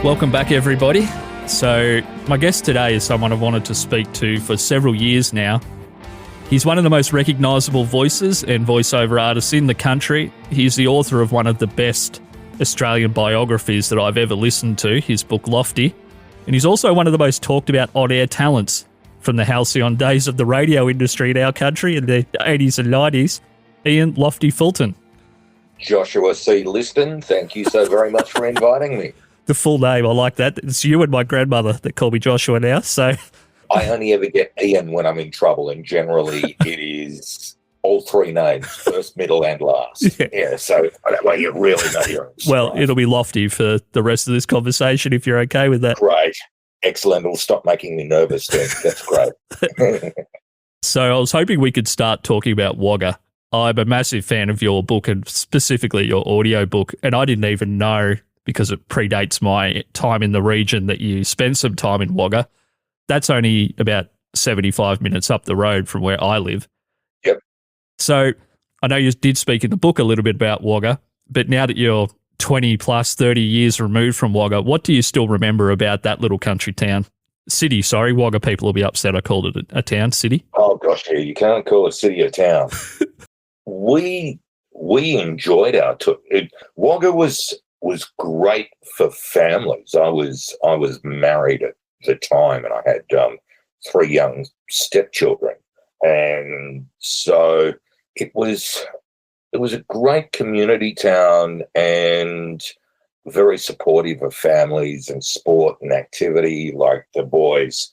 Welcome back, everybody. So my guest today is someone I've wanted to speak to for several years now. He's one of the most recognisable voices and voiceover artists in the country. He's the author of one of the best Australian biographies that I've ever listened to, his book Lofty. And he's also one of the most talked about on-air talents from the halcyon days of the radio industry in our country in the 80s and 90s, Ian Lofty Fulton. Joshua C. Liston, thank you so very much for inviting me. The full name, I like that. It's you and my grandmother that call me Joshua now. So I only ever get Ian when I'm in trouble, and generally it is all three names, first, middle, and last. Yeah, so that way you really know you're in. Well, it'll be Lofty for the rest of this conversation if you're okay with that. Great. Excellent. It'll stop making me nervous then. That's great. So I was hoping we could start talking about Wagga. I'm a massive fan of your book and specifically your audiobook, and I didn't even know, because it predates my time in the region, that you spent some time in Wagga. That's only about 75 minutes up the road from where I live. Yep. So I know you did speak in the book a little bit about Wagga, but now that you're 20 plus 30 years removed from Wagga, what do you still remember about that little country town? City, sorry. Wagga people will be upset I called it a town, city. Oh, gosh, you can't call a city a town. We enjoyed our tour. Wagga was great for families. I was married at the time, and I had three young stepchildren, and so it was a great community town and very supportive of families and sport and activity. Like the boys,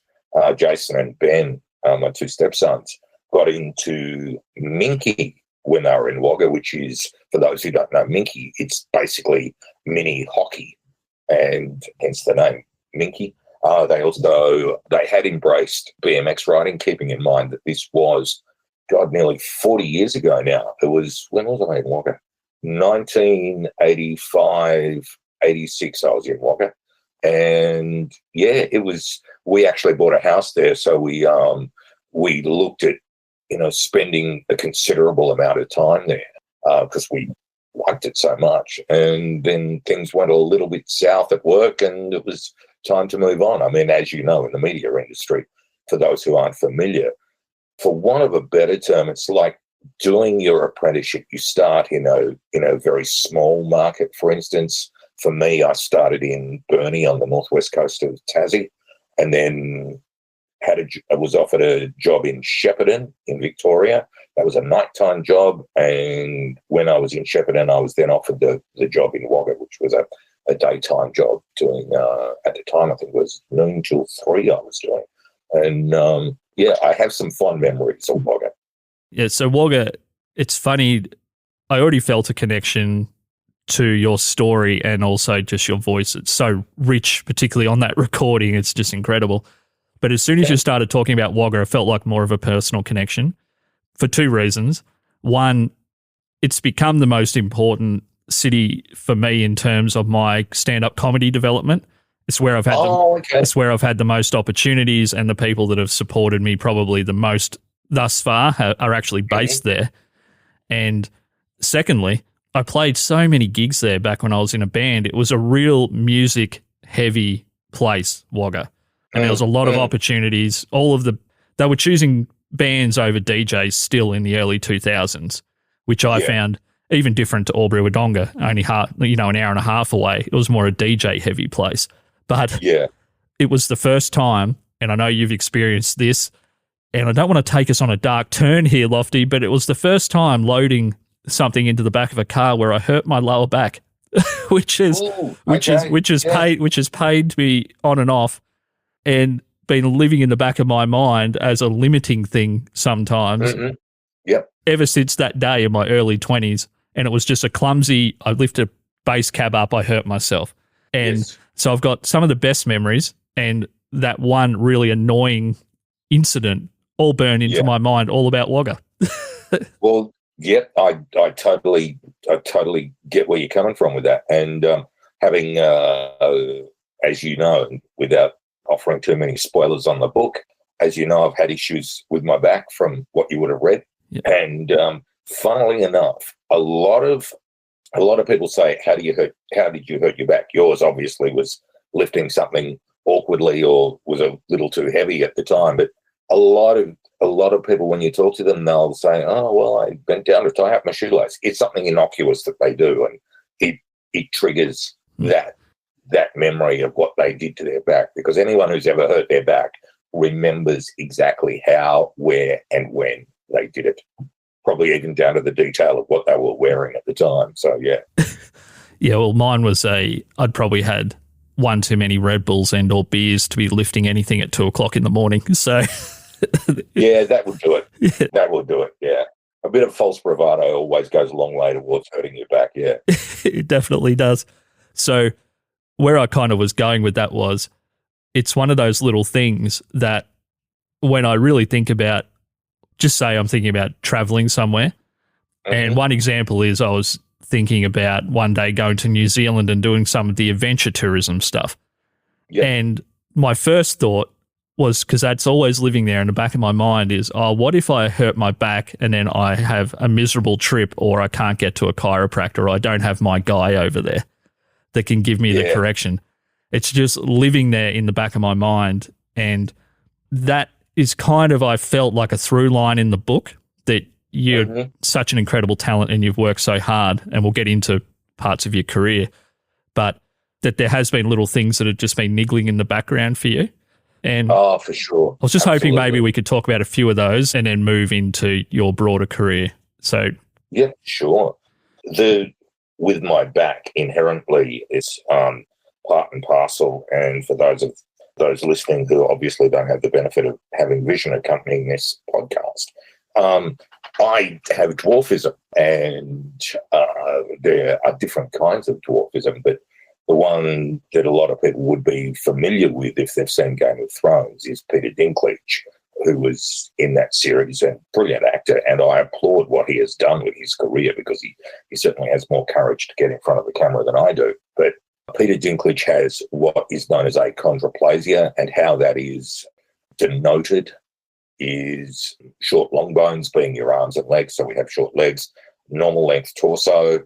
Jason and Ben, my two stepsons, got into Minky when they were in Wagga, which is, for those who don't know Minky, it's basically mini hockey, and hence the name Minky. They had embraced BMX riding, keeping in mind that this was, God, nearly 40 years ago now. It was, when was I in Wagga? 1985, 86, I was in Wagga. And yeah, we actually bought a house there. So we looked at, spending a considerable amount of time there because we liked it so much. And then things went a little bit south at work, and it was time to move on. I mean, as you know, in the media industry, for those who aren't familiar, for want of a better term, it's like doing your apprenticeship. You start in a very small market. For instance, for me, I started in Burnie on the northwest coast of Tassie, and then I was offered a job in Shepparton in Victoria. That was a nighttime job, and when I was in Shepparton, I was then offered the job in Wagga, which was a daytime job doing, at the time, I think it was noon till 3 I was doing. And I have some fond memories of Wagga. Yeah, so Wagga, it's funny, I already felt a connection to your story and also just your voice. It's so rich, particularly on that recording. It's just incredible. But as soon as you started talking about Wagga, it felt like more of a personal connection for two reasons. One, it's become the most important city for me in terms of my stand-up comedy development. It's where I've had it's where I've had the most opportunities, and the people that have supported me probably the most thus far are actually based there. And secondly, I played so many gigs there back when I was in a band. It was a real music-heavy place, Wagga. And there was a lot of opportunities. They were choosing bands over DJs still in the early 2000s, which I found even different to Albury-Wodonga, only an hour and a half away. It was more a DJ-heavy place. But it was the first time, and I know you've experienced this, and I don't want to take us on a dark turn here, Lofty, but it was the first time loading something into the back of a car where I hurt my lower back, which has pained me on and off, and been living in the back of my mind as a limiting thing sometimes. Mm-hmm. Yep. Ever since that day in my early 20s, and it was just I lifted a bass cab up, I hurt myself. And so I've got some of the best memories, and that one really annoying incident all burned into my mind, all about Wagga. Well, I totally get where you're coming from with that. And having, as you know, without offering too many spoilers on the book, as you know, I've had issues with my back from what you would have read. Yep. And funnily enough, a lot of people say, how did you hurt your back? Yours obviously was lifting something awkwardly or was a little too heavy at the time. But a lot of people, when you talk to them, they'll say, "Oh, well, I bent down to tie up my shoelace." It's something innocuous that they do, and it triggers that memory of what they did to their back, because anyone who's ever hurt their back remembers exactly how, where, and when they did it. Probably even down to the detail of what they were wearing at the time. So, yeah. Yeah, well, mine was I'd probably had one too many Red Bulls and or beers to be lifting anything at 2 o'clock in the morning. So, yeah, that would do it. Yeah. That would do it, yeah. A bit of false bravado always goes a long way towards hurting your back, yeah. It definitely does. So where I kind of was going with that was, it's one of those little things that when I really think about, just say I'm thinking about traveling somewhere, and one example is I was thinking about one day going to New Zealand and doing some of the adventure tourism stuff. Yep. And my first thought was, because that's always living there in the back of my mind, is, oh, what if I hurt my back and then I have a miserable trip, or I can't get to a chiropractor, or I don't have my guy over there that can give me the correction. It's just living there in the back of my mind. And that is kind of, I felt like a through line in the book, that you're such an incredible talent and you've worked so hard, and we'll get into parts of your career, but that there has been little things that have just been niggling in the background for you. And for sure. I was just hoping maybe we could talk about a few of those and then move into your broader career. So, yeah, sure. With my back, inherently, it's part and parcel. And for those listening who obviously don't have the benefit of having vision accompanying this podcast, I have dwarfism, and there are different kinds of dwarfism, but the one that a lot of people would be familiar with if they've seen Game of Thrones is Peter Dinklage, who was in that series, and brilliant actor, and I applaud what he has done with his career, because he certainly has more courage to get in front of the camera than I do. But Peter Dinklage has what is known as achondroplasia, and how that is denoted is short long bones being your arms and legs. So we have short legs, normal length torso,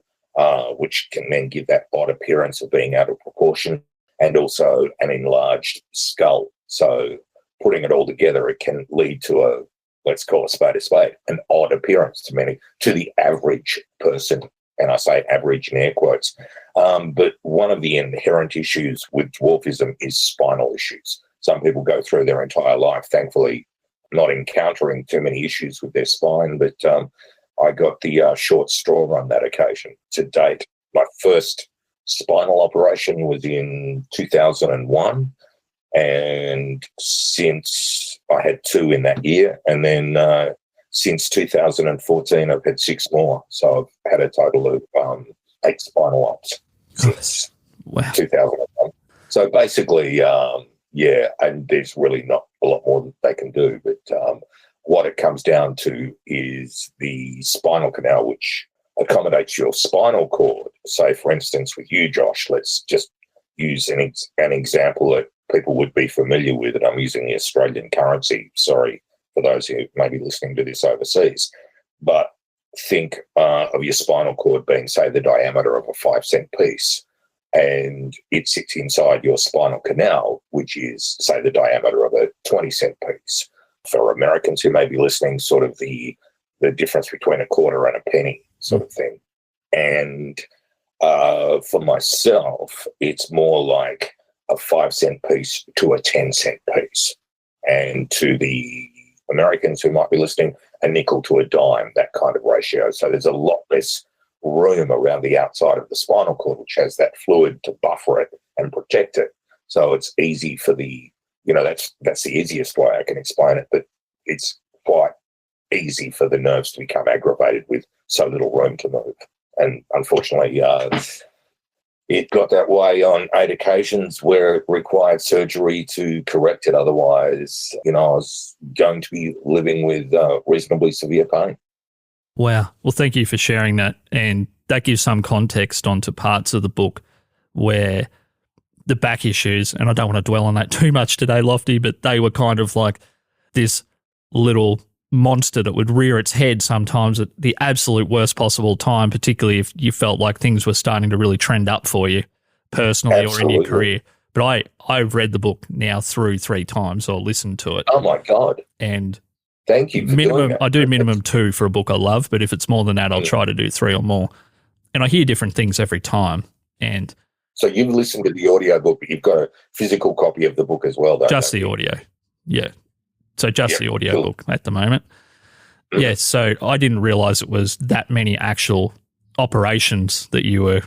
which can then give that odd appearance of being out of proportion, and also an enlarged skull. So putting it all together, it can lead to let's call a spade, an odd appearance to the average person. And I say average in air quotes. But one of the inherent issues with dwarfism is spinal issues. Some people go through their entire life, thankfully, not encountering too many issues with their spine, but I got the short straw on that occasion to date. My first spinal operation was in 2001, and since I had 2 in that year, and then since 2014 I've had 6 more. So I've had a total of 8 spinal ops since 2001. So basically, and there's really not a lot more that they can do, but what it comes down to is the spinal canal, which accommodates your spinal cord. So, for instance, with you, Josh, let's just use an example that people would be familiar with, and I'm using the Australian currency. Sorry for those who may be listening to this overseas. But think of your spinal cord being, say, the diameter of a 5-cent piece, and it sits inside your spinal canal, which is, say, the diameter of a 20-cent piece. For Americans who may be listening, sort of the difference between a quarter and a penny sort of thing. And for myself, it's more like a 5-cent piece to a 10-cent piece. And to the Americans who might be listening, a nickel to a dime, that kind of ratio. So there's a lot less room around the outside of the spinal cord, which has that fluid to buffer it and protect it. So it's easy for that's the easiest way I can explain it, but it's quite easy for the nerves to become aggravated with so little room to move. And unfortunately, it got that way on 8 occasions where it required surgery to correct it. Otherwise, I was going to be living with reasonably severe pain. Wow. Well, thank you for sharing that. And that gives some context onto parts of the book where the back issues, and I don't want to dwell on that too much today, Lofty, but they were kind of like this little monster that would rear its head sometimes at the absolute worst possible time, particularly if you felt like things were starting to really trend up for you personally or in your career. But I've read the book now through 3 times or listened to it. Oh my God. And thank you for doing that. I do minimum 2 for a book I love, but if it's more than that, I'll try to do 3 or more. And I hear different things every time. And so you've listened to the audiobook, but you've got a physical copy of the book as well, don't just you? the audio. Yeah. So just the audiobook at the moment. Yeah, so I didn't realize it was that many actual operations that you were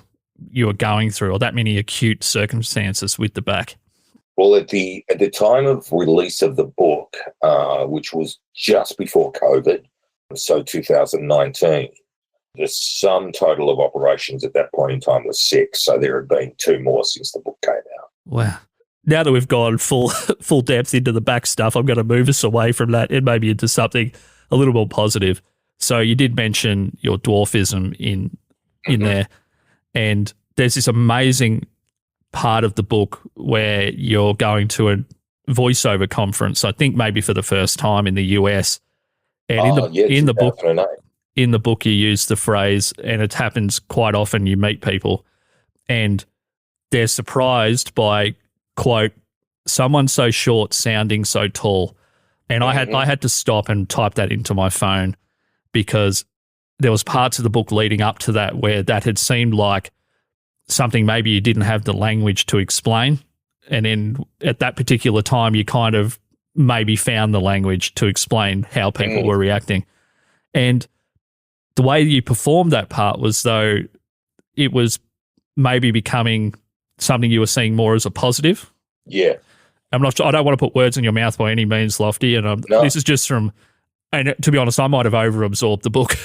going through, or that many acute circumstances with the back. Well, at the time of release of the book, which was just before COVID, so 2019, the sum total of operations at that point in time was 6. So there had been 2 more since the book came out. Wow. Now that we've gone full depth into the back stuff, I'm going to move us away from that and maybe into something a little more positive. So you did mention your dwarfism in there, and there's this amazing part of the book where you're going to a voiceover conference, I think maybe for the first time in the US. And in the book you use the phrase, and it happens quite often, you meet people and they're surprised by, quote, someone so short sounding so tall. And I had to stop and type that into my phone because there was parts of the book leading up to that where that had seemed like something maybe you didn't have the language to explain. And then at that particular time, you kind of maybe found the language to explain how people were reacting. And the way you performed that part was though it was maybe becoming something you were seeing more as a positive. Yeah. I'm not sure. I don't want to put words in your mouth by any means, Lofty. And this is just from, and to be honest, I might have overabsorbed the book.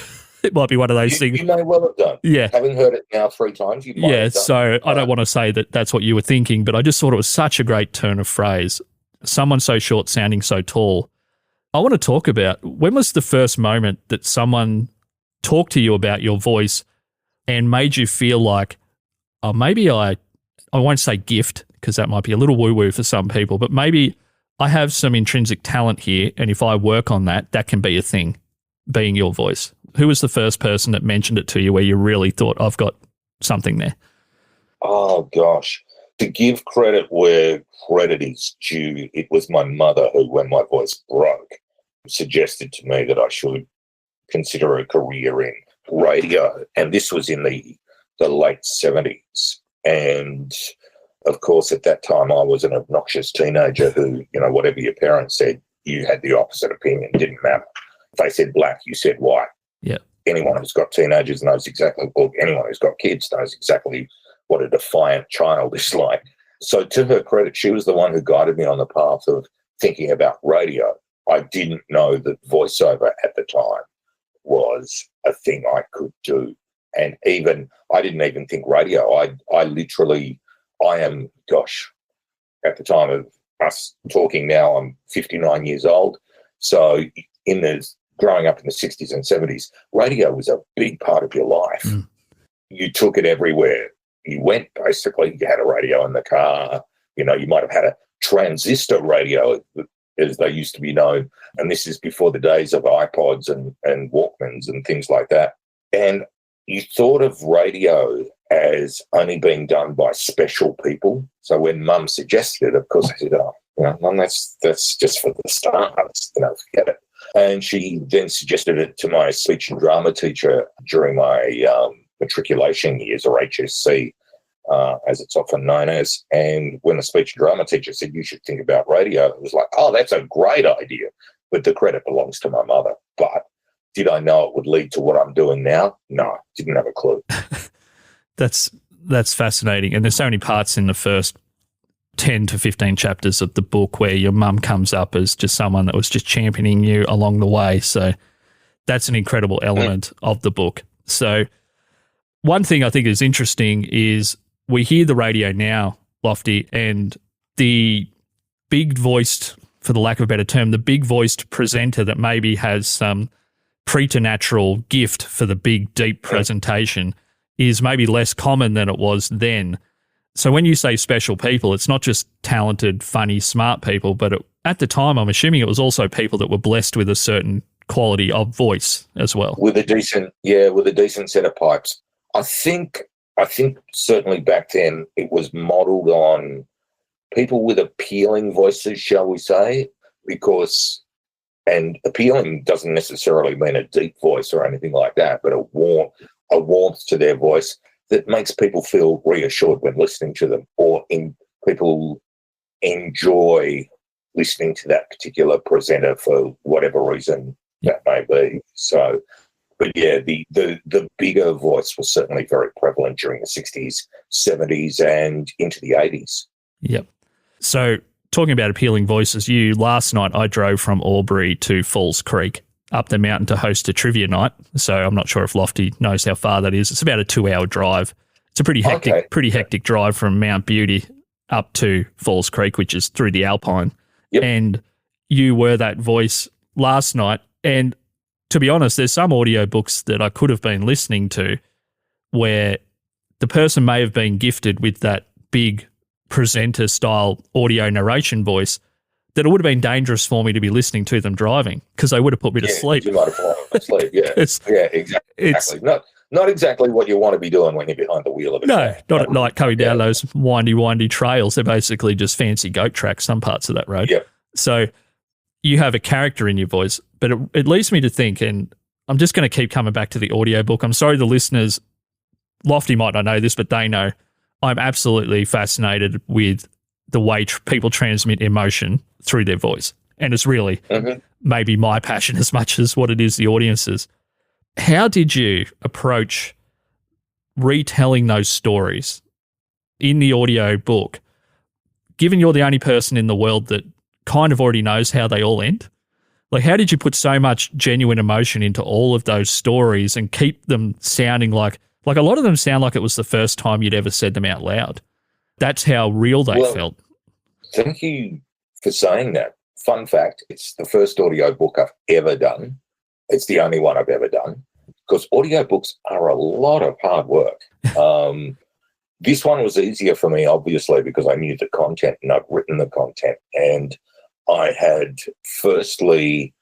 It might be one of those things. You may well have done. Yeah. Having heard it now 3 times, you might have done. So I don't want to say that that's what you were thinking, but I just thought it was such a great turn of phrase. Someone so short sounding so tall. I want to talk about, when was the first moment that someone talked to you about your voice and made you feel like, oh, maybe I won't say gift, because that might be a little woo-woo for some people, but maybe I have some intrinsic talent here, and if I work on that, that can be a thing, being your voice. Who was the first person that mentioned it to you where you really thought, I've got something there? Oh, gosh. To give credit where credit is due, it was my mother who, when my voice broke, suggested to me that I should consider a career in radio. And this was in the late 70s. And of course, at that time, I was an obnoxious teenager who, whatever your parents said, you had the opposite opinion. Didn't matter. If they said black, you said white. Yeah. Anyone who's got teenagers knows exactly, or anyone who's got kids knows exactly what a defiant child is like. So to her credit, she was the one who guided me on the path of thinking about radio. I didn't know that voiceover at the time was a thing I could do. And I didn't even think radio. I am, at the time of us talking now, I'm 59 years old. So growing up in the 60s and 70s, radio was a big part of your life. You took it everywhere you went, basically. You had a radio in the car. You might have had a transistor radio, as they used to be known. And this is before the days of iPods and Walkmans and things like that. And you thought of radio as only being done by special people. So when Mum suggested it, of course, I said, Mum, that's just for the stars, forget it. And she then suggested it to my speech and drama teacher during my matriculation years, or HSC, as it's often known as. And when the speech and drama teacher said, you should think about radio, it was like, oh, that's a great idea. But the credit belongs to my mother. But did I know it would lead to what I'm doing now? No, didn't have a clue. That's fascinating. And there's so many parts in the first 10 to 15 chapters of the book where your mum comes up as just someone that was just championing you along the way. So that's an incredible element of the book. So one thing I think is interesting is we hear the radio now, Lofty, and the big-voiced, for the lack of a better term, the big-voiced presenter that maybe has some preternatural gift for the big, deep presentation is maybe less common than it was then. So when you say special people, it's not just talented, funny, smart people, but at the time, I'm assuming it was also people that were blessed with a certain quality of voice as well. With a decent set of pipes. I think certainly back then it was modelled on people with appealing voices, shall we say, and appealing doesn't necessarily mean a deep voice or anything like that, but a warmth to their voice that makes people feel reassured when listening to them, or people enjoy listening to that particular presenter for whatever reason that may be. So, but yeah, the bigger voice was certainly very prevalent during the 60s, 70s, and into the 80s. Yep. So, talking about appealing voices, last night I drove from Albury to Falls Creek up the mountain to host a trivia night. So I'm not sure if Lofty knows how far that is. It's about a 2-hour drive. It's a pretty hectic drive from Mount Beauty up to Falls Creek, which is through the Alpine. Yep. And you were that voice last night. And to be honest, there's some audiobooks that I could have been listening to where the person may have been gifted with that big presenter style audio narration voice, that it would have been dangerous for me to be listening to them driving, because they would have put me to sleep. You might have fallen asleep. Yeah, exactly. Not exactly what you want to be doing when you're behind the wheel of a car. Not at night coming down those windy trails. They're basically just fancy goat tracks, some parts of that road. Yep. So you have a character in your voice, but it leads me to think, and I'm just going to keep coming back to the audiobook. I'm sorry the listeners, Lofty might not know this, but they know I'm absolutely fascinated with the way people transmit emotion through their voice. And it's really maybe my passion as much as what it is the audience's. How did you approach retelling those stories in the audio book, given you're the only person in the world that kind of already knows how they all end? Like, how did you put so much genuine emotion into all of those stories and keep them sounding like a lot of them sound like it was the first time you'd ever said them out loud? That's how real they felt. Thank you for saying that. Fun fact, it's the first audiobook I've ever done. It's the only one I've ever done, because audiobooks are a lot of hard work. This one was easier for me, obviously, because I knew the content and I'd written the content. And I had firstly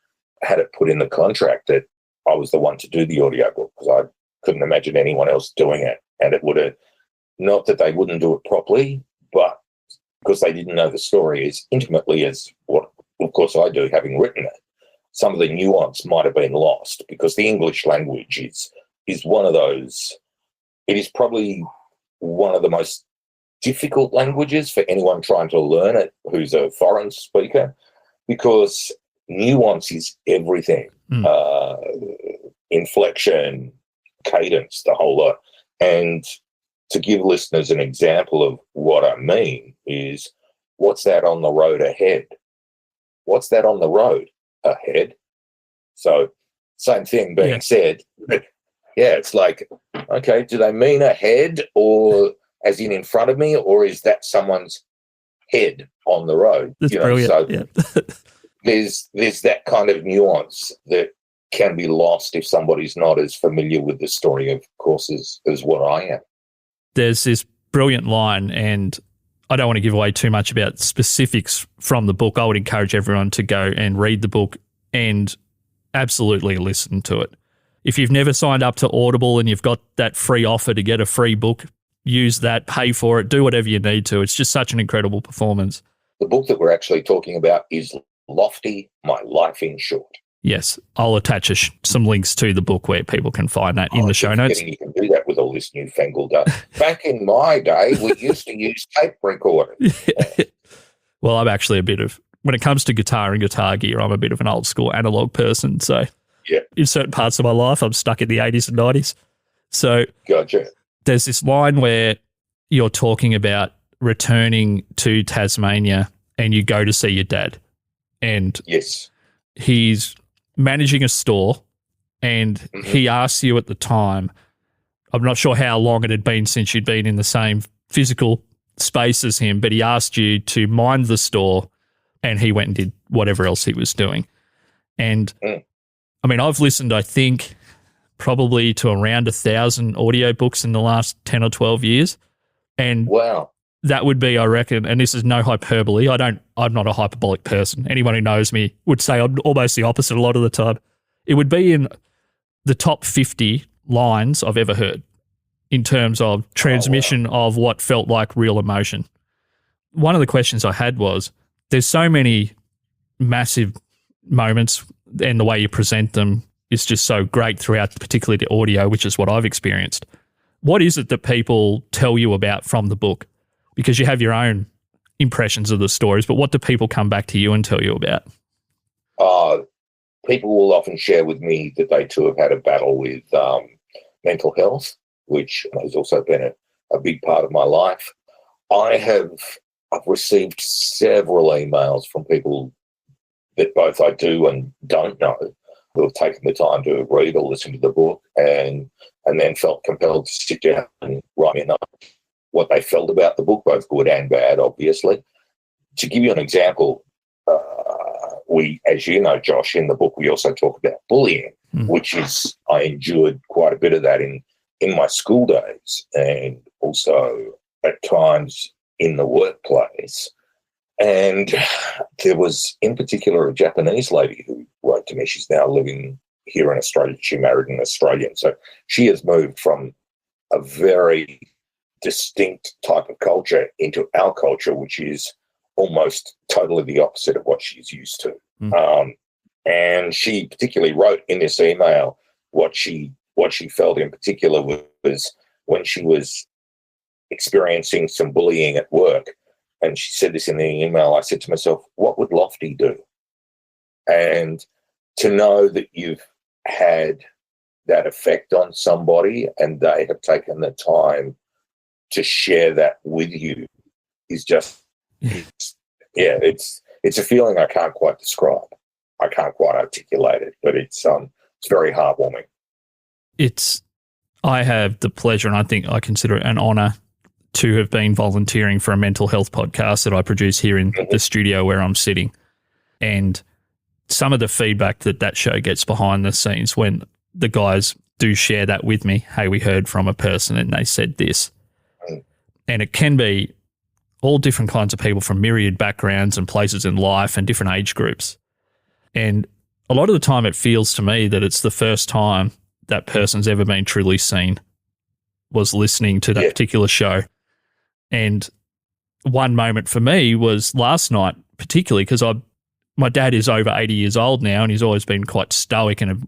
had it put in the contract that I was the one to do the audiobook, because I couldn't imagine anyone else doing it. And it would have, not that they wouldn't do it properly, but because they didn't know the story as intimately as what, of course, I do, having written it. Some of the nuance might have been lost, because the English language is one of those, it is probably one of the most difficult languages for anyone trying to learn it who's a foreign speaker, because nuance is everything. Inflection, cadence, the whole lot. And to give listeners an example of what I mean is, what's that on the road ahead? What's that on the road ahead? So same thing being said. Yeah, it's like, okay, do they mean ahead, or as in front of me, or is that someone's head on the road? That's brilliant. So there's that kind of nuance that can be lost if somebody's not as familiar with the story, of course, as what I am. There's this brilliant line, and I don't want to give away too much about specifics from the book. I would encourage everyone to go and read the book and absolutely listen to it. If you've never signed up to Audible and you've got that free offer to get a free book, use that, pay for it, do whatever you need to. It's just such an incredible performance. The book that we're actually talking about is Lofty, My Life in Short. Yes, I'll attach some links to the book where people can find that in the show notes. You can do that with all this newfangled back in my day, we used to use tape recorders. Well, I'm actually when it comes to guitar and guitar gear, I'm a bit of an old school analog person. So in certain parts of my life, I'm stuck in the 80s and 90s. So gotcha. There's this line where you're talking about returning to Tasmania and you go to see your dad. And he's managing a store, and he asks you at the time, I'm not sure how long it had been since you'd been in the same physical space as him, but he asked you to mind the store, and he went and did whatever else he was doing. And I mean, I've listened, I think, probably to around 1,000 audiobooks in the last 10 or 12 years. And that would be, I reckon, and this is no hyperbole, I'm not a hyperbolic person. Anyone who knows me would say I'm almost the opposite a lot of the time. It would be in the top 50 lines I've ever heard in terms of transmission of what felt like real emotion. one of the questions I had was, there's so many massive moments and the way you present them is just so great throughout, particularly the audio, which is what I've experienced. What is it that people tell you about from the book? Because you have your own impressions of the stories, but what do people come back to you and tell you about? People will often share with me that they too have had a battle with mental health, which has also been a big part of my life. I've received several emails from people that both I do and don't know who have taken the time to read or listen to the book and then felt compelled to sit down and write me a note what they felt about the book, both good and bad, obviously. To give you an example, we, as you know, Josh, in the book we also talk about bullying, which is, I endured quite a bit of that in my school days and also at times in the workplace. And there was, in particular, a Japanese lady who wrote to me. She's now living here in Australia. She married an Australian. So she has moved from a very distinct type of culture into our culture, which is almost totally the opposite of what she's used to. And she particularly wrote in this email what she felt in particular was when she was experiencing some bullying at work. And she said this in the email. I said to myself, what would Lofty do? And to know that you've had that effect on somebody and they have taken the time to share that with you is just, it's a feeling I can't quite describe. I can't quite articulate it, but it's very heartwarming. I have the pleasure, and I think I consider it an honour to have been volunteering for a mental health podcast that I produce here in the studio where I'm sitting. And some of the feedback that show gets behind the scenes when the guys do share that with me, hey, we heard from a person and they said this. And it can be all different kinds of people from myriad backgrounds and places in life and different age groups. And a lot of the time it feels to me that it's the first time that person's ever been truly seen was listening to that particular show. And one moment for me was last night, particularly because my dad is over 80 years old now and he's always been quite stoic and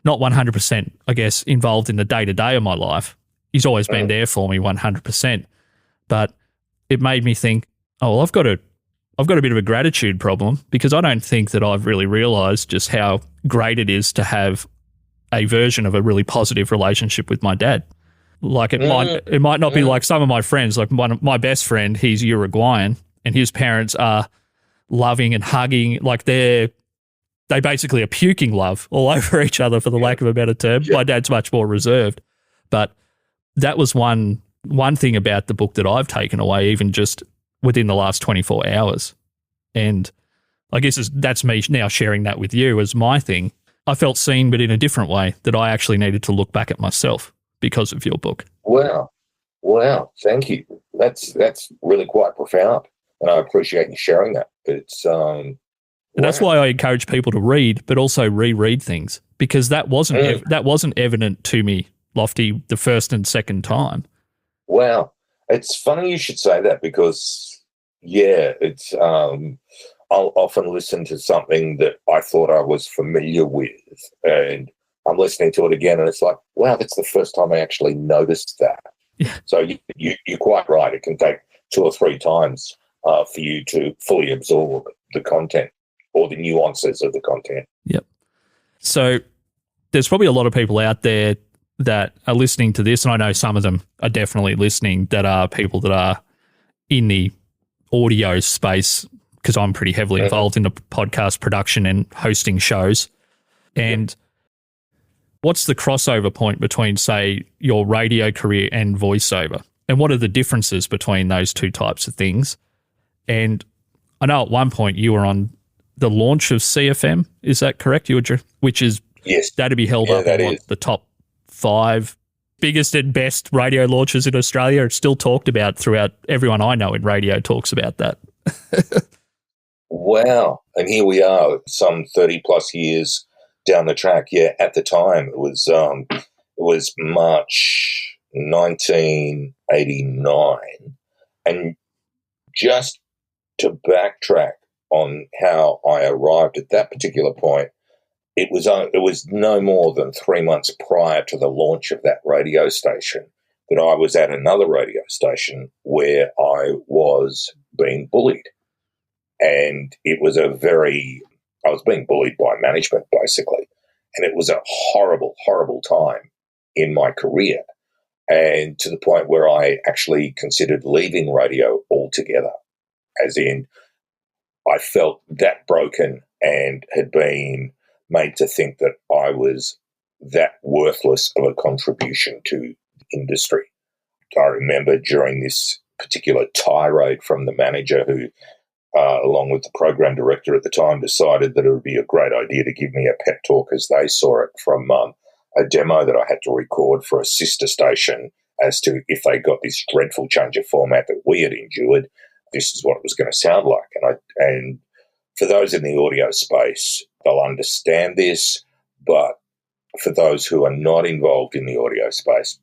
not 100%, I guess, involved in the day-to-day of my life. He's always been there for me 100%. But it made me think, oh, well, I've got a bit of a gratitude problem because I don't think that I've really realised just how great it is to have a version of a really positive relationship with my dad. Like it might not be like some of my friends, like my best friend, he's Uruguayan and his parents are loving and hugging, like they basically are puking love all over each other for the lack of a better term. My dad's much more reserved. But that was one thing about the book that I've taken away even just within the last 24 hours. And I guess that's me now sharing that with you as my thing. I felt seen, but in a different way, that I actually needed to look back at myself because of your book. Wow. Thank you. That's really quite profound. And I appreciate you sharing that. It's and that's why I encourage people to read, but also reread things, because that wasn't evident to me, Lofty, the first and second time. Wow. It's funny you should say that because, it's I'll often listen to something that I thought I was familiar with and I'm listening to it again and it's like, wow, that's the first time I actually noticed that. Yeah. So you're quite right. It can take 2 or 3 times for you to fully absorb the content or the nuances of the content. Yep. So there's probably a lot of people out there that are listening to this, and I know some of them are definitely listening, that are people that are in the audio space, because I'm pretty heavily involved in the podcast production and hosting shows. And what's the crossover point between, say, your radio career and voiceover? And what are the differences between those two types of things? And I know at one point you were on the launch of CFM. Is that correct? Which is that to be held up in the top 5 biggest and best radio launches in Australia. It's still talked about throughout. Everyone I know in radio talks about that. Wow. And here we are, some 30 plus years down the track. Yeah, at the time it was March 1989. And just to backtrack on how I arrived at that particular point, it was no more than 3 months prior to the launch of that radio station that I was at another radio station where I was being bullied. And it was I was being bullied by management, basically. And it was a horrible, horrible time in my career. And to the point where I actually considered leaving radio altogether, as in I felt that broken and had been made to think that I was that worthless of a contribution to the industry. I remember during this particular tirade from the manager who, along with the program director at the time, decided that it would be a great idea to give me a pep talk as they saw it from a demo that I had to record for a sister station as to if they got this dreadful change of format that we had endured, this is what it was going to sound like. And for those in the audio space, they'll understand this, but for those who are not involved in the audio space,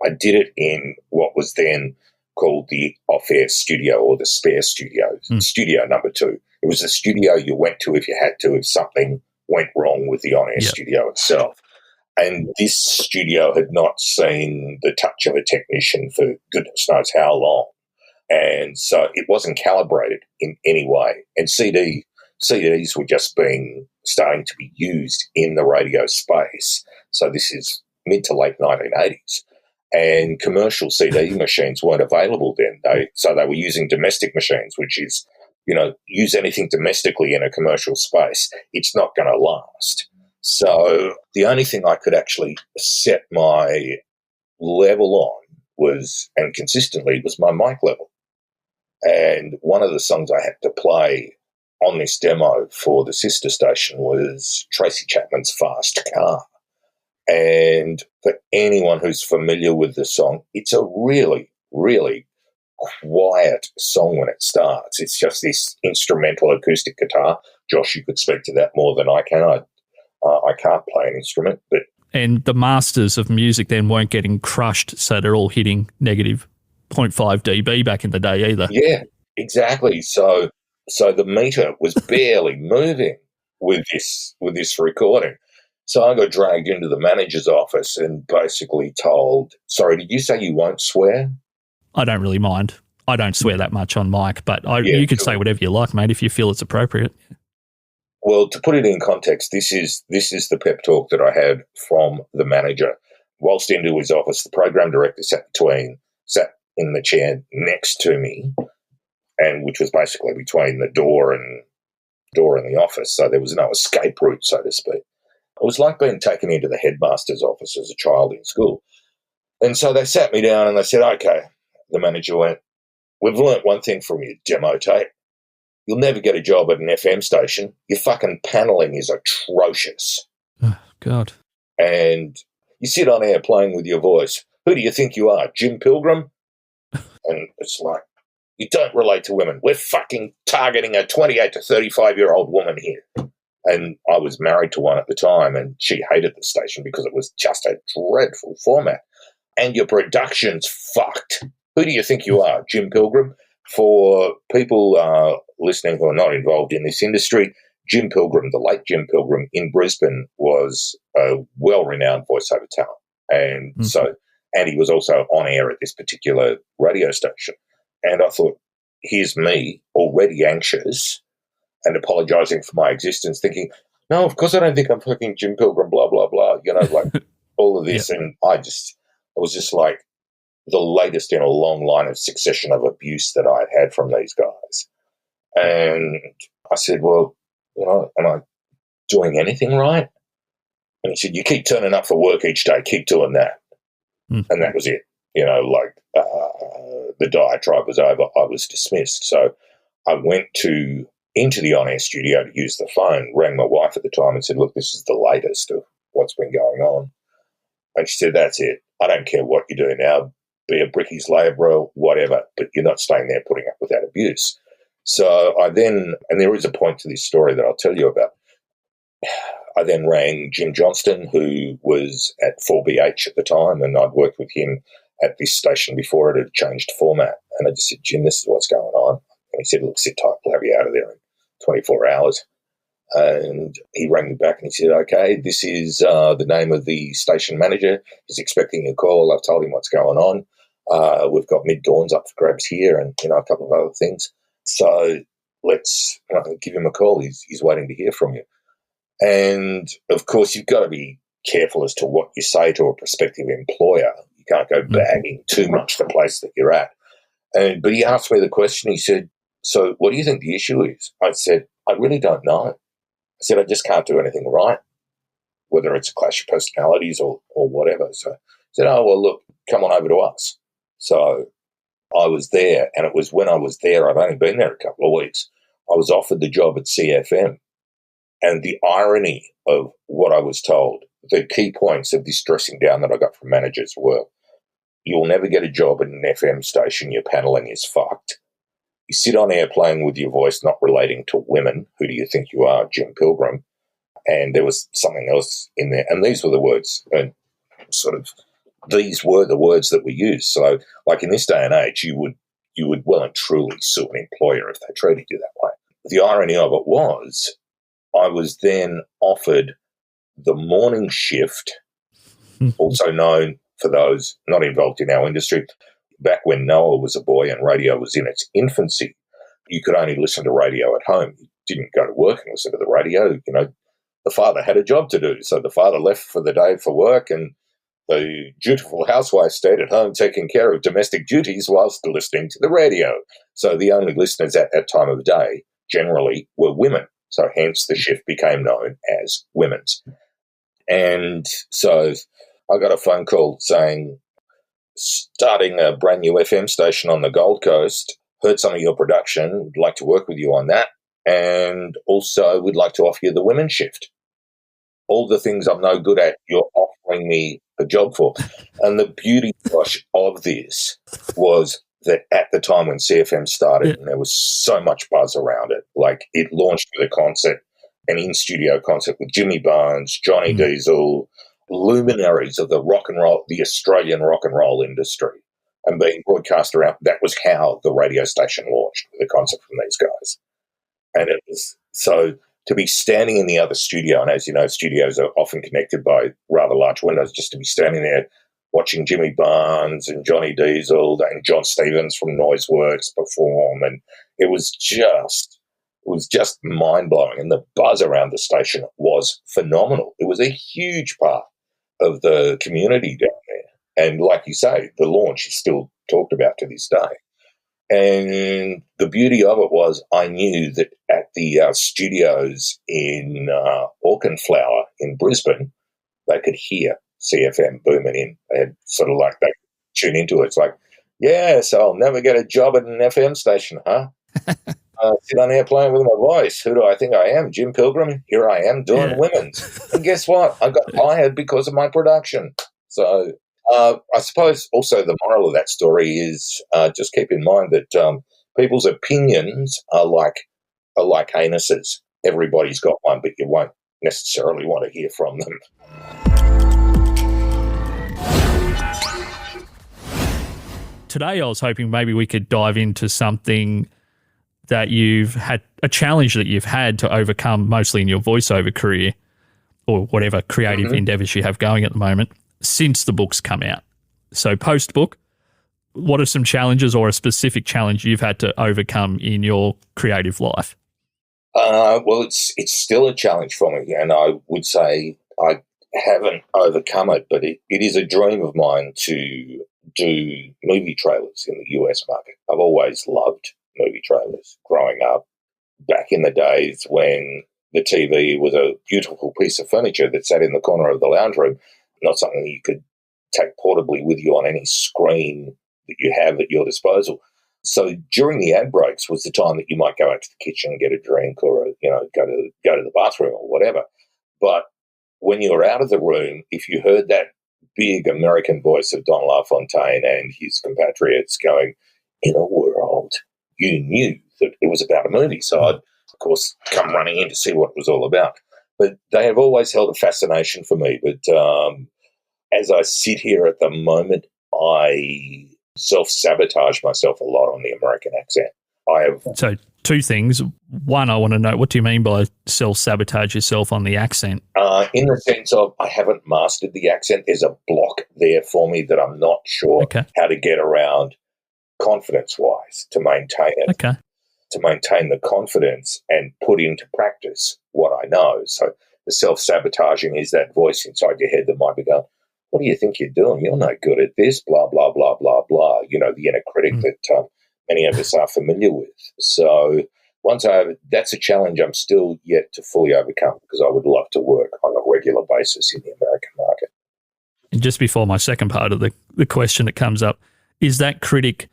I did it in what was then called the off-air studio or the spare studio, studio number 2. It was the studio you went to if you had to, if something went wrong with the on-air studio itself. And this studio had not seen the touch of a technician for goodness knows how long. And so it wasn't calibrated in any way. And CDs were just starting to be used in the radio space. So this is mid to late 1980s. And commercial CD machines weren't available then. So they were using domestic machines, which is, use anything domestically in a commercial space, it's not going to last. So the only thing I could actually set my level on and consistently, was my mic level. And one of the songs I had to play on this demo for the sister station was Tracy Chapman's Fast Car. And for anyone who's familiar with the song, it's a really, really quiet song when it starts. It's just this instrumental acoustic guitar. Josh, you could speak to that more than I can. I can't play an instrument. And the masters of music then weren't getting crushed, so they're all hitting negative 0.5 dB back in the day either. Yeah, exactly. So the meter was barely moving with this recording. So I got dragged into the manager's office and basically told, sorry, did you say you won't swear? I don't really mind. I don't swear that much on mic, but you could say whatever you like, mate, if you feel it's appropriate. Well, to put it in context, this is the pep talk that I had from the manager. Whilst into his office, the program director sat in the chair next to me, and which was basically between the door and the office. So there was no escape route, so to speak. It was like being taken into the headmaster's office as a child in school. And so they sat me down and they said, okay, the manager went, we've learnt one thing from your demo tape. You'll never get a job at an FM station. Your fucking panelling is atrocious. Oh, God. And you sit on air playing with your voice. Who do you think you are, Jim Pilgrim? And it's like, you don't relate to women. We're fucking targeting a 28 to 35-year-old woman here. And I was married to one at the time, and she hated the station because it was just a dreadful format. And your production's fucked. Who do you think you are, Jim Pilgrim? For people listening who are not involved in this industry, Jim Pilgrim, the late Jim Pilgrim in Brisbane, was a well-renowned voiceover talent. And he was also on air at this particular radio station. And I thought, here's me, already anxious and apologising for my existence, thinking, no, of course I don't think I'm fucking Jim Pilgrim, blah, blah, blah, like all of this. Yeah. And I was just like the latest in a long line of succession of abuse that I'd had from these guys. And I said, well, am I doing anything right? And he said, you keep turning up for work each day, keep doing that. And that was it. The diatribe was over. I was dismissed. So I went into the on-air studio to use the phone, rang my wife at the time and said, look, this is the latest of what's been going on. And she said, that's it. I don't care what you do now, be a bricky's labourer, whatever, but you're not staying there putting up with that abuse. So and there is a point to this story that I'll tell you about. I then rang Jim Johnston, who was at 4BH at the time, and I'd worked with him at this station before it had changed format. And I just said, Jim, this is what's going on. And he said, look, sit tight, we'll have you out of there in 24 hours. And he rang me back and he said, okay, this is the name of the station manager. He's expecting a call. I've told him what's going on. We've got mid-dawns up for grabs here and, a couple of other things. So let's give him a call. He's waiting to hear from you. And, of course, you've got to be careful as to what you say to a prospective employer. You can't go bagging too much the place that you're at. But he asked me the question. He said, so what do you think the issue is? I said, I really don't know. I said, I just can't do anything right, whether it's a clash of personalities or whatever. So I said, oh, well, look, come on over to us. So I was there, and it was when I was there, I'd only been there a couple of weeks, I was offered the job at CFM. And the irony of what I was told, the key points of this dressing down that I got from managers were, you'll never get a job at an FM station, your paneling is fucked. You sit on air playing with your voice, not relating to women. Who do you think you are, Jim Pilgrim? And there was something else in there. And these were the words, and these were the words that we used. So, like in this day and age, you would well and truly sue an employer if they treated you that way. The irony of it was, I was then offered the morning shift, also known for those not involved in our industry. Back when Noah was a boy and radio was in its infancy, you could only listen to radio at home. You didn't go to work and listen to the radio. The father had a job to do. So the father left for the day for work, and the dutiful housewife stayed at home taking care of domestic duties whilst listening to the radio. So the only listeners at that time of day generally were women. So hence the shift became known as women's. And so I got a phone call saying, starting a brand new FM station on the Gold Coast, heard some of your production, would like to work with you on that, and also would like to offer you the women's shift. All the things I'm no good at, you're offering me a job for. And the beauty, Josh, of this was that at the time when CFM started, and there was so much buzz around it, like it launched with a concert, an in-studio concert with Jimmy Barnes, Johnny Diesel, luminaries of the rock and roll, the Australian rock and roll industry, and being broadcast around. That was how the radio station launched, with a concert from these guys. And it was so to be standing in the other studio, and as you know, studios are often connected by rather large windows, just to be standing there watching Jimmy Barnes and Johnny Diesel and John Stevens from Noiseworks perform, and it was just mind-blowing. And the buzz around the station was phenomenal. It was a huge part of the community down there. And like you say, the launch is still talked about to this day. And the beauty of it was, I knew that at the studios in Auchenflower in Brisbane, they could hear CFM booming in. They had sort of like, they tune into it. It's like, yeah, so I'll never get a job at an FM station, huh? Sit on here playing with my voice. Who do I think I am? Jim Pilgrim? Here I am doing women's. And guess what? I got hired because of my production. So I suppose also the moral of that story is just keep in mind that people's opinions are like anuses. Everybody's got one, but you won't necessarily want to hear from them. Today I was hoping maybe we could dive into something that you've had, a challenge that you've had to overcome mostly in your voiceover career or whatever creative endeavors you have going at the moment since the book's come out. So post-book, what are some challenges or a specific challenge you've had to overcome in your creative life? Well, it's still a challenge for me, and I would say I haven't overcome it, but it is a dream of mine to do movie trailers in the US market. I've always loved movie trailers growing up, back in the days when the TV was a beautiful piece of furniture that sat in the corner of the lounge room, not something you could take portably with you on any screen that you have at your disposal. So during the ad breaks was the time that you might go out to the kitchen and get a drink, or go to the bathroom or whatever. But when you were out of the room, if you heard that big American voice of Don LaFontaine and his compatriots going, "In a world," you knew that it was about a movie. So I'd, of course, come running in to see what it was all about. But they have always held a fascination for me. But as I sit here at the moment, I self-sabotage myself a lot on the American accent. I have. So two things. One, I want to know, what do you mean by self-sabotage yourself on the accent? In the sense of I haven't mastered the accent. There's a block there for me that I'm not sure how to get around confidence-wise to maintain it. Okay. To maintain the confidence and put into practice what I know. So the self-sabotaging is that voice inside your head that might be going, what do you think you're doing? You're no good at this, blah, blah, blah, blah, blah. You know, the inner critic that many of us are familiar with. So that's a challenge I'm still yet to fully overcome, because I would love to work on a regular basis in the American market. And just before my second part of the question that comes up, is that critic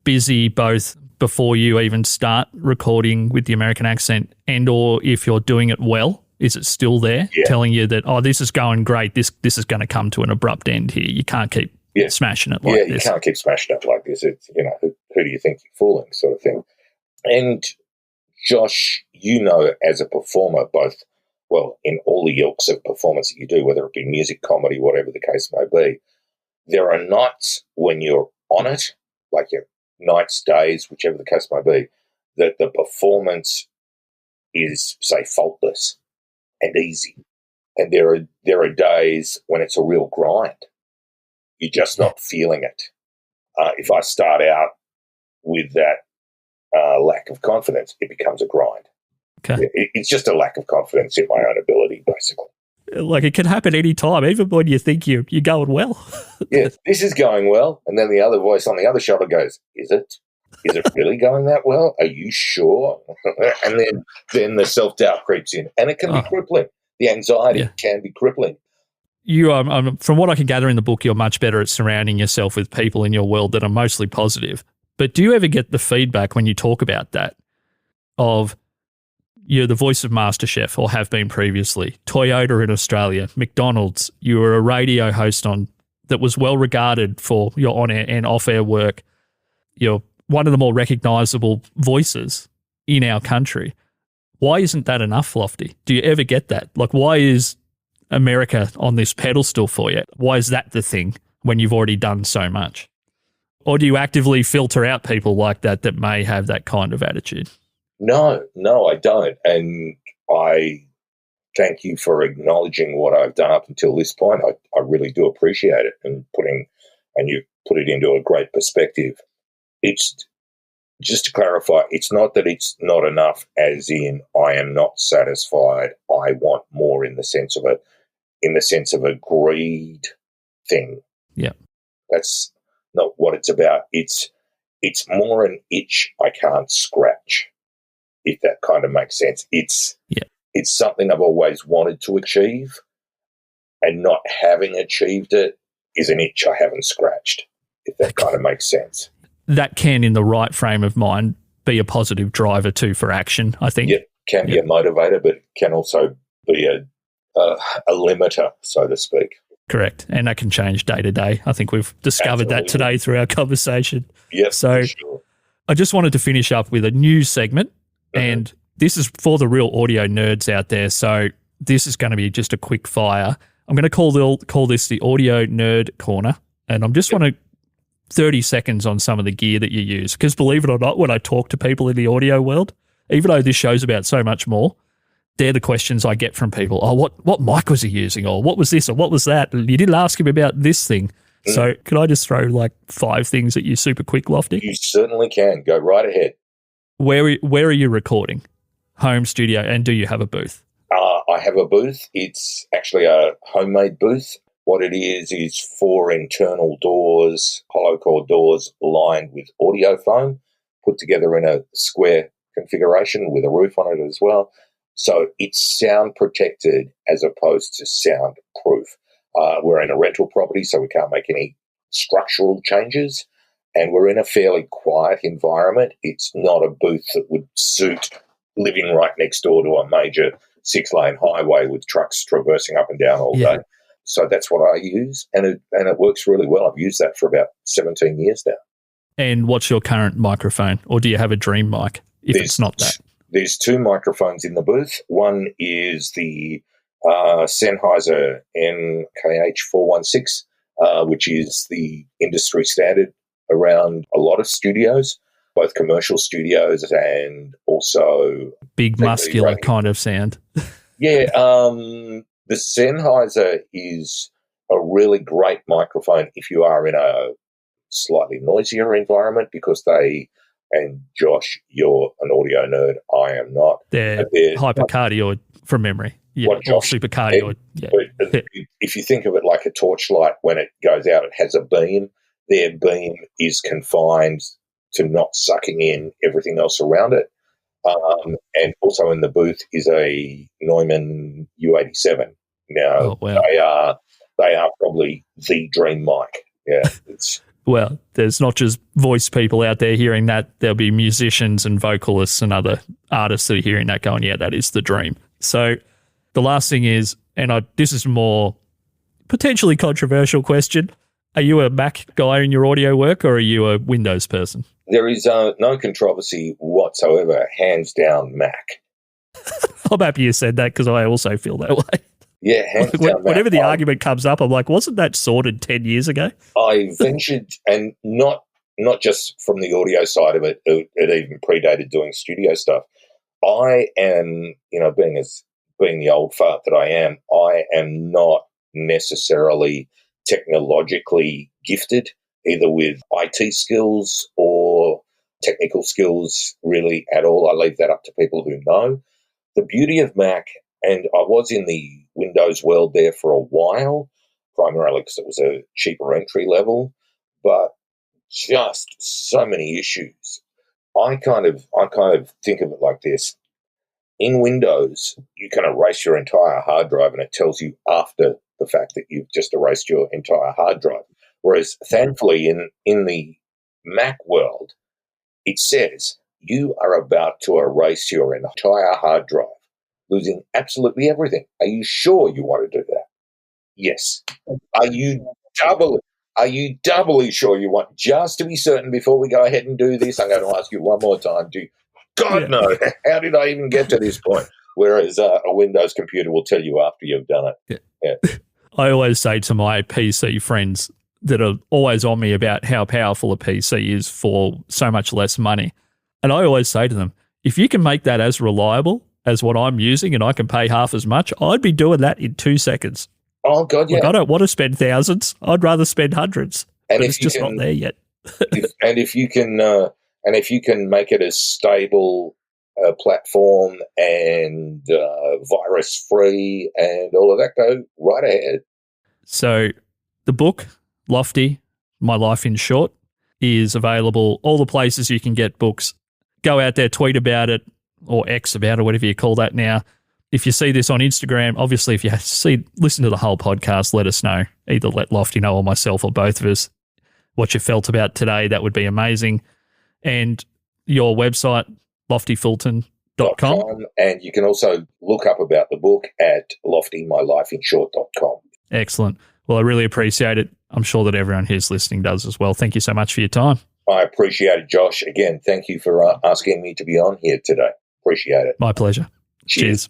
busy both before you even start recording with the American accent, and or if you're doing it well, is it still there telling you that, oh, this is going great, this is going to come to an abrupt end here, you can't keep smashing it like this? Yeah, you can't keep smashing it like this. It's, you know, who do you think you're fooling, sort of thing. And Josh, you know, as a performer, both, well, in all the ilks of performance that you do, whether it be music, comedy, whatever the case may be, there are nights when you're on it, like your nights, days, whichever the case may be, that the performance is, say, faultless and easy. And there are days when it's a real grind. You're just not feeling it. If I start out with that lack of confidence, it becomes a grind. Okay. It's just a lack of confidence in my own ability, basically. Like, it can happen any time, even when you think you're going well. Yeah, this is going well. And then the other voice on the other shoulder goes, is it? Is it really going that well? Are you sure? And then the self-doubt creeps in. And it can be crippling. The anxiety can be crippling. You are, from what I can gather in the book, you're much better at surrounding yourself with people in your world that are mostly positive. But do you ever get the feedback when you talk about that of, you're the voice of MasterChef, or have been previously, Toyota in Australia, McDonald's, you were a radio host that was well regarded for your on-air and off-air work. You're one of the more recognisable voices in our country. Why isn't that enough, Lofty? Do you ever get that? Like, why is America on this pedestal for you? Why is that the thing when you've already done so much? Or do you actively filter out people like that may have that kind of attitude? No, I don't. And I thank you for acknowledging what I've done up until this point. I really do appreciate it, and you put it into a great perspective. It's just to clarify, it's not that it's not enough as in I am not satisfied, I want more, in the sense of a greed thing. Yeah. That's not what it's about. It's more an itch I can't scratch, if that kind of makes sense. It's something I've always wanted to achieve, and not having achieved it is an itch I haven't scratched, if that kind of makes sense. That can, in the right frame of mind, be a positive driver too for action, I think. Yeah, can be a motivator, but can also be a limiter, so to speak. Correct. And that can change day to day. I think we've discovered that today through our conversation. Yes, so for sure. I just wanted to finish up with a news segment, and this is for the real audio nerds out there. So this is going to be just a quick fire. I'm going to call this the Audio Nerd Corner, and I'm just want to 30 seconds on some of the gear that you use, because believe it or not, when I talk to people in the audio world, even though this show's about so much more, they're the questions I get from people. Oh, what mic was he using? Or what was this? Or what was that? And you didn't ask him about this thing. So can I just throw like 5 things at you super quick, Lofty? You certainly can. Go right ahead. Where are you recording? Home studio, and do you have a booth? I have a booth. It's actually a homemade booth. What it is 4 internal doors, hollow core doors lined with audio foam, put together in a square configuration with a roof on it as well. So it's sound protected as opposed to soundproof. We're in a rental property, so we can't make any structural changes, and we're in a fairly quiet environment. It's not a booth that would suit living right next door to a major 6-lane highway with trucks traversing up and down all day. So that's what I use, and it works really well. I've used that for about 17 years now. And what's your current microphone, or do you have a dream mic if it's not that? There's 2 microphones in the booth. One is the Sennheiser NKH416, which is the industry standard around a lot of studios. both commercial studios and also big, muscular kind of sound. Yeah, the Sennheiser is a really great microphone if you are in a slightly noisier environment, because and Josh, you're an audio nerd, I am not. They're hypercardioid from memory. Yeah, what Josh or supercardioid. Yeah. If you think of it like a torchlight, when it goes out, it has a beam. Their beam is confined to not sucking in everything else around it. And also in the booth is a Neumann U87. Now, they are probably the dream mic. Yeah. Well, there's not just voice people out there hearing that. There'll be musicians and vocalists and other artists that are hearing that going, yeah, that is the dream. So the last thing is, and this is more potentially controversial question, are you a Mac guy in your audio work, or are you a Windows person? There is no controversy whatsoever, hands down Mac. I'm happy you said that, because I also feel that way. Yeah, hands down Mac. Whenever the argument comes up, I'm like, wasn't that sorted 10 years ago? I ventured, and not just from the audio side of it, it even predated doing studio stuff. I am, being the old fart that I am not necessarily technologically gifted, either with IT skills or technical skills really at all. I leave that up to people who know. The beauty of Mac, and I was in the Windows world there for a while, primarily because it was a cheaper entry level, but just so many issues. I kind of think of it like this. In Windows, you can erase your entire hard drive, and it tells you after the fact that you've just erased your entire hard drive. Whereas, thankfully, in the Mac world, it says you are about to erase your entire hard drive, losing absolutely everything. Are you sure you want to do that? Yes. Are you doubly sure you want? Just to be certain, before we go ahead and do this, I'm going to ask you one more time. No. How did I even get to this point? Whereas a Windows computer will tell you after you've done it. Yeah. I always say to my PC friends that are always on me about how powerful a PC is for so much less money. And I always say to them, if you can make that as reliable as what I'm using and I can pay half as much, I'd be doing that in 2 seconds. Oh, God, yeah. Look, I don't want to spend thousands. I'd rather spend hundreds. And it's just not there yet. If you can make it a stable platform and virus-free and all of that, go right ahead. So the book, Lofty, My Life in Short, is available all the places you can get books. Go out there, tweet about it, or X about it, whatever you call that now. If you see this on Instagram, obviously if you listen to the whole podcast, let us know. Either let Lofty know or myself or both of us what you felt about today. That would be amazing. And your website, loftyfulton.com. And you can also look up about the book at loftymylifeinshort.com. Excellent. Well, I really appreciate it. I'm sure that everyone who's listening does as well. Thank you so much for your time. I appreciate it, Josh. Again, thank you for asking me to be on here today. Appreciate it. My pleasure. Cheers.